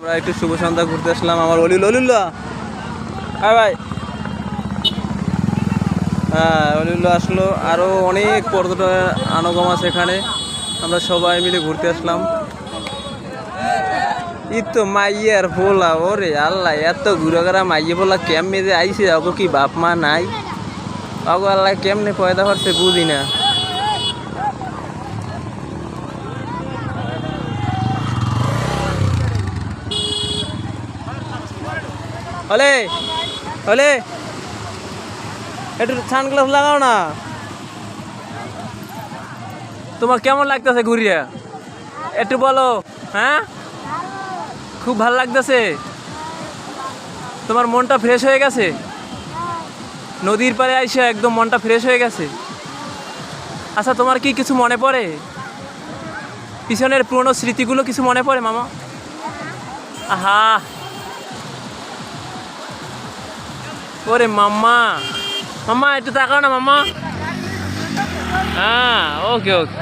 আমরা একটু শুভ সন্ধ্যা ঘুরতে আসলাম। আমার অলিউল্লাহ, হ্যাঁ ভাই, হ্যাঁ অলিউল্লাহ আসলো। আরও অনেক পর্যটনের আনাগম আছে এখানে। আমরা সবাই মিলে ঘুরতে আসলাম। ই তো মাইয়ার ভোলা, ওরে আল্লাহ, এত ঘুরাঘুরা মাইয়ে ভোলা কেমনে যে আইসে, অগো কি বাপ মা নাই, অগো আল্লাহ কেমনে পয়দা করছে বুঝি না। হলে হলে একটু সানগ্লাস লাগাও না। তোমার কেমন লাগতেছে ঘুরিয়া একটু বলো। হ্যাঁ, খুব ভালো লাগতেছে। তোমার মনটা ফ্রেশ হয়ে গেছে, নদীর পাড়ে আইসা একদম মনটা ফ্রেশ হয়ে গেছে। আচ্ছা, তোমার কি কিছু মনে পড়ে? পিছনের পুরনো স্মৃতিগুলো কিছু মনে পড়ে মামা? আহা, ওরে মাম্মা, মাম্মা একটু তাকাও না মাম্মা। হ্যাঁ, ওকে ওকে।